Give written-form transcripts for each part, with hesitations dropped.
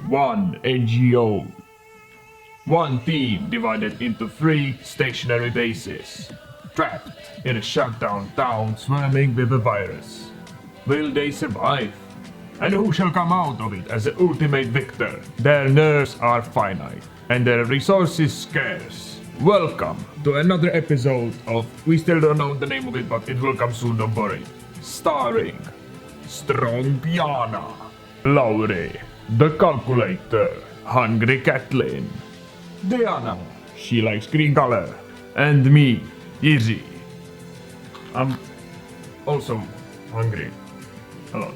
one NGO. One team divided into 3 stationary bases, trapped in a shutdown town swarming with a virus. Will they survive? And who shall come out of it as the ultimate victor? Their nerves are finite, and their resources scarce. Welcome to another episode of, we still don't know the name of it, but it will come soon, don't worry. Starring Strong Piana, Lauri, the Calculator, Hungry Kathleen, Diana, she likes green color, and me, Izzy. I'm also hungry a lot.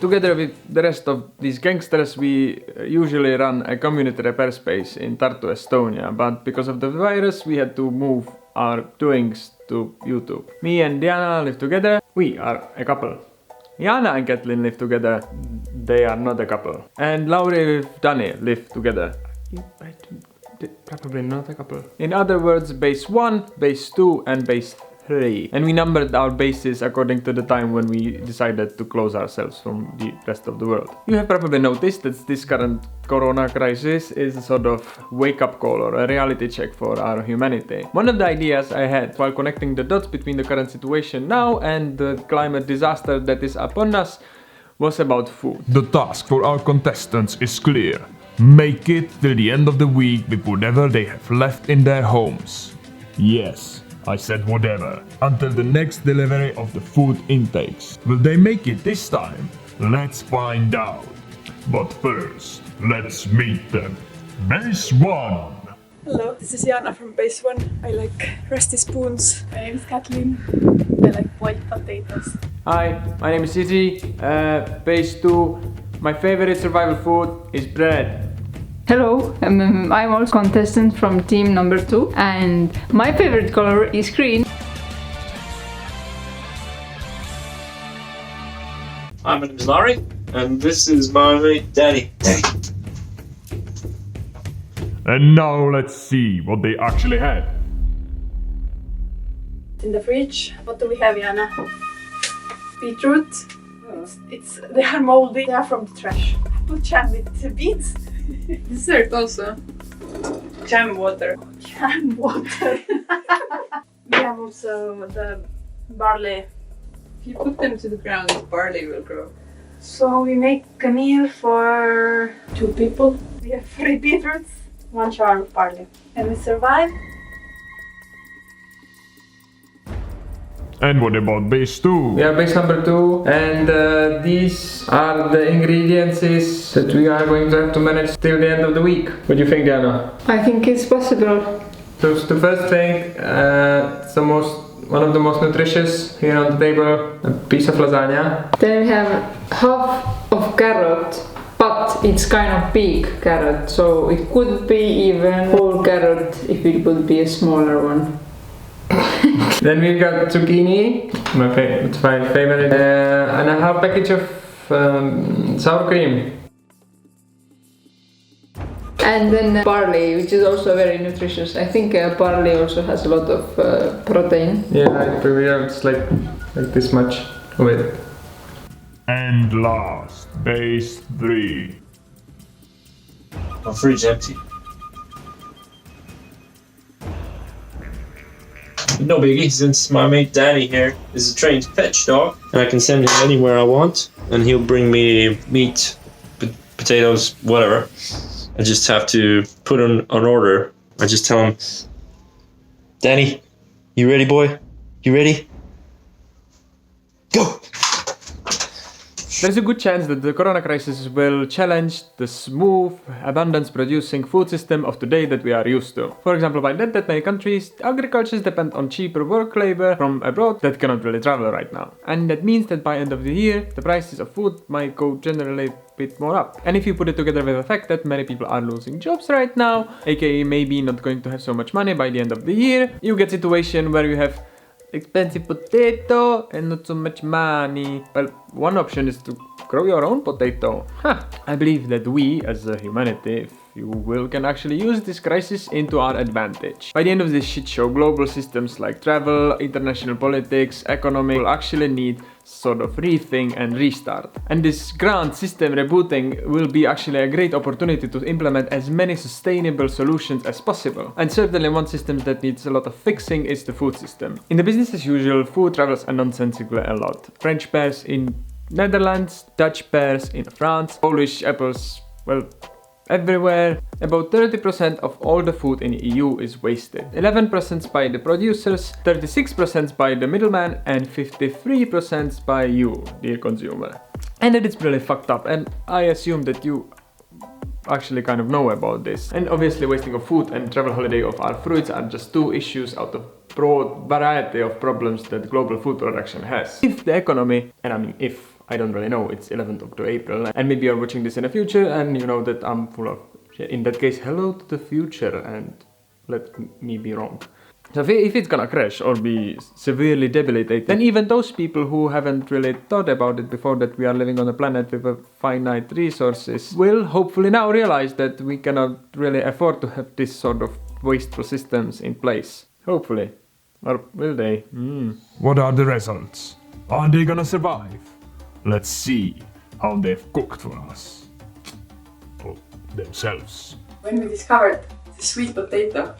Together with the rest of these gangsters, we usually run a community repair space in Tartu, Estonia, but because of the virus, we had to move our doings to YouTube. Me and Diana live together. We are a couple. Jana and Kathleen live together. They are not a couple. And Lauri with Danny live together. Probably not a couple. In other words, base 1, base 2 and base 3. And we numbered our bases according to the time when we decided to close ourselves from the rest of the world. You have probably noticed that this current corona crisis is a sort of wake-up call or a reality check for our humanity. One of the ideas I had while connecting the dots between the current situation now and the climate disaster that is upon us was about food. The task for our contestants is clear. Make it till the end of the week with whatever they have left in their homes. Yes, I said whatever. Until the next delivery of the food intakes. Will they make it this time? Let's find out. But first, let's meet them. Base 1. Hello, this is Jana from Base 1. I like rusty spoons. My name is Kathleen. I like boiled potatoes. Hi, my name is Izzy. Base 2. My favorite survival food is bread. Hello, I'm also contestant from team number 2 and my favorite color is green. Hi, my name is Larry, and this is my mate Danny. And now let's see what they actually had. In the fridge, what do we have, Jana? Beetroot. They are moldy. They are from the trash. Apple jam with beans. Dessert also. Jam water. Jam water. We have also the barley. If you put them to the ground, barley will grow. So we make a meal for 2 people. We have 3 beetroots, 1 jar of barley. And we survive. And what about base 2? We are base number 2 and these are the ingredients that we are going to have to manage till the end of the week. What do you think, Diana? I think it's possible. So the first thing, it's one of the most nutritious here on the table, a piece of lasagna. Then we have half of carrot, but it's kind of big carrot, so it could be even whole carrot if it would be a smaller one. Then we've got zucchini, my favorite, and a half package of sour cream. And then barley, which is also very nutritious. I think barley also has a lot of protein. Yeah, it's like this much of it. And last, base 3. My fridge empty. No biggie, since my mate Danny here is a trained fetch dog, and I can send him anywhere I want, and he'll bring me meat, potatoes, whatever. I just have to put on an order. I just tell him, Danny, you ready, boy? You ready? Go! There's a good chance that the corona crisis will challenge the smooth, abundance-producing food system of today that we are used to. For example, by that many countries, agriculture depend on cheaper work labor from abroad that cannot really travel right now. And that means that by end of the year, the prices of food might go generally a bit more up. And if you put it together with the fact that many people are losing jobs right now, aka maybe not going to have so much money by the end of the year, you get a situation where you have expensive potato and not so much money. Well, one option is to grow your own potato. Huh. I believe that we as a humanity, if you will, can actually use this crisis into our advantage. By the end of this shit show, global systems like travel, international politics, economy will actually need sort of rethink and restart. And this grand system rebooting will be actually a great opportunity to implement as many sustainable solutions as possible. And certainly one system that needs a lot of fixing is the food system. In the business as usual, food travels nonsensically a lot. French pears in Netherlands, Dutch pears in France, Polish apples, well, everywhere. About 30% of all the food in the EU is wasted. 11% by the producers, 36% by the middleman, and 53% by you, dear consumer. And that is really fucked up, and I assume that you actually kind of know about this. And obviously wasting of food and travel holiday of our fruits are just two issues out of broad variety of problems that global food production has. If the economy, and I mean if, I don't really know, it's 11th of April, and maybe you're watching this in the future and you know that I'm full of shit. In that case, hello to the future and let me be wrong. So if it's gonna crash or be severely debilitated, then even those people who haven't really thought about it before, that we are living on a planet with a finite resources, will hopefully now realize that we cannot really afford to have this sort of wasteful systems in place. Hopefully. Or will they? What are the results? Are they gonna survive? Let's see how they've cooked for us. For themselves. When we discovered the sweet potato,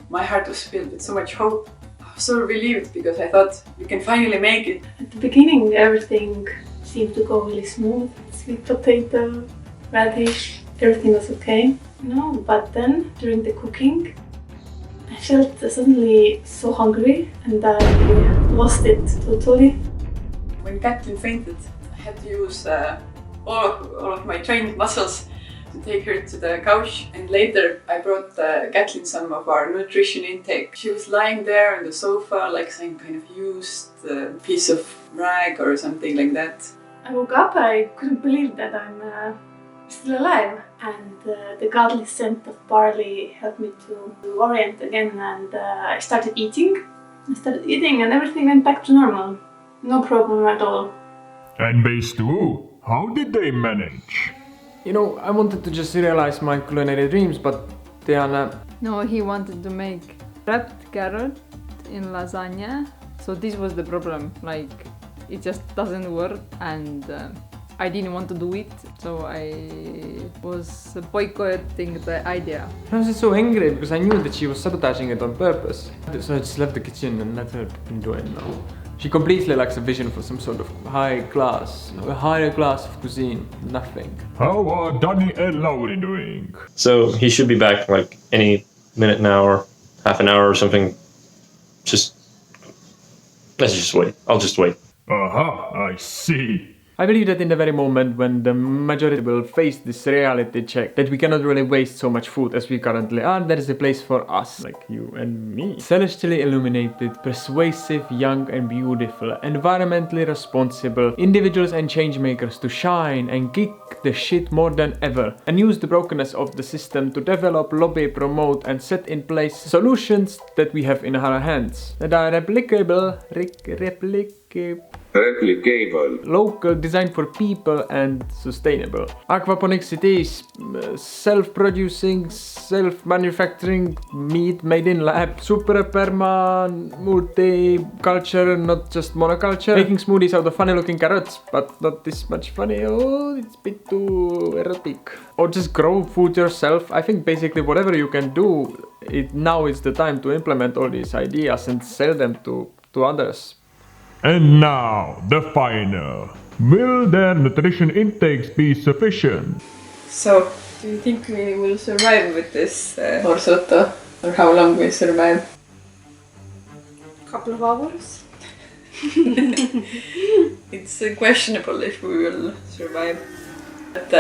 my heart was filled with so much hope. I was so relieved because I thought we can finally make it. At the beginning, everything seemed to go really smooth. Sweet potato, radish, everything was okay. No, but then during the cooking, I felt suddenly so hungry and I lost it totally. When Katlin fainted, I had to use all of my trained muscles to take her to the couch, and later I brought Katlin some of our nutrition intake. She was lying there on the sofa like some kind of used piece of rag or something like that. I woke up, I couldn't believe that I'm still alive, and the godly scent of barley helped me to orient again, and I started eating. And everything went back to normal. No problem at all. And base 2, how did they manage? You know, I wanted to just realize my culinary dreams, but Diana... No, he wanted to make wrapped carrot in lasagna. So this was the problem, like it just doesn't work, and I didn't want to do it, so I was boycotting the idea. I was just so angry because I knew that she was sabotaging it on purpose. So I just left the kitchen and let her do it now. She completely lacks a vision for some sort of higher class of cuisine. Nothing. How are Danny and Lauri doing? So he should be back like any minute now or half an hour or something. Let's just wait. I'll just wait. Aha, I see. I believe that in the very moment when the majority will face this reality check that we cannot really waste so much food as we currently are, there is a place for us, like you and me. Celestially illuminated, persuasive, young and beautiful, environmentally responsible individuals and change makers to shine and kick the shit more than ever, and use the brokenness of the system to develop, lobby, promote and set in place solutions that we have in our hands, that are replicable, local, designed for people and sustainable. Aquaponics it is, self-producing, self-manufacturing meat made in lab, super perma, multi-culture, not just monoculture, making smoothies out of funny looking carrots, but not this much funny, oh, it's a bit too erotic. Or just grow food yourself. I think basically whatever you can do, now is the time to implement all these ideas and sell them to others. And now, the final. Will their nutrition intakes be sufficient? So, do you think we will survive with this risotto? Or how long we survive? Couple of hours. It's questionable if we will survive. But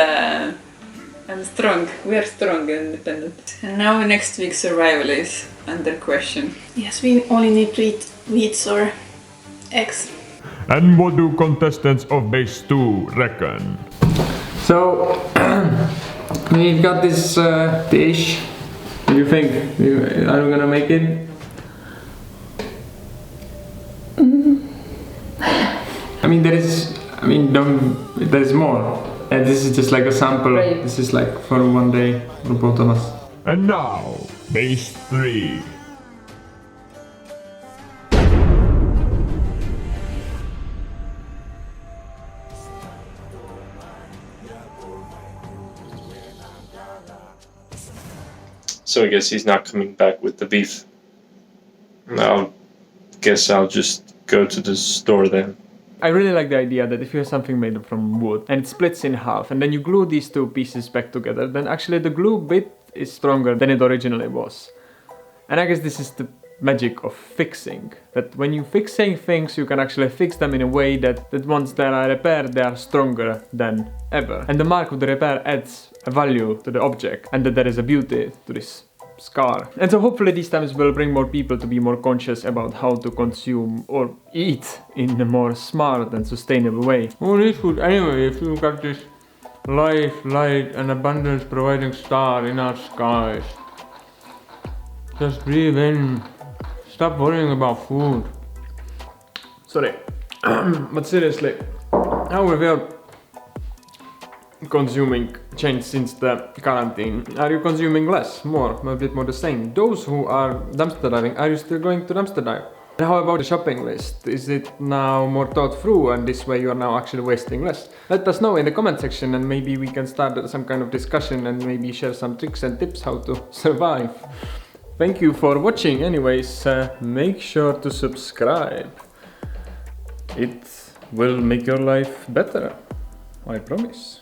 I'm strong. We are strong and independent. And now next week's survival is under question. Yes, we only need to eat wheats or eggs. And what do contestants of base 2 reckon? So, we've got this dish. What do you think? Are we gonna make it? I mean, there is I mean, there's more. And this is just like a sample. Right. This is like for one day for both of us. And now, base 3. So I guess he's not coming back with the beef. I'll guess I'll just go to the store then. I really like the idea that if you have something made from wood and it splits in half and then you glue these two pieces back together, then actually the glue bit is stronger than it originally was. And I guess this is the magic of fixing. That when you fixing things, you can actually fix them in a way that once they are repaired, they are stronger than ever. And the mark of the repair adds a value to the object and that there is a beauty to this scar. And so hopefully these times will bring more people to be more conscious about how to consume or eat in a more smart and sustainable way. Who needs food anyway if you got this life, light and abundance providing star in our skies? Just breathe in. Stop worrying about food. Sorry. But seriously, how have your consuming changed since the quarantine? Are you consuming less, more, a bit more the same? Those who are dumpster diving, are you still going to dumpster dive? And how about the shopping list? Is it now more thought through and this way you are now actually wasting less? Let us know in the comment section and maybe we can start some kind of discussion and maybe share some tricks and tips how to survive. Thank you for watching. Anyways, make sure to subscribe. It will make your life better, I promise.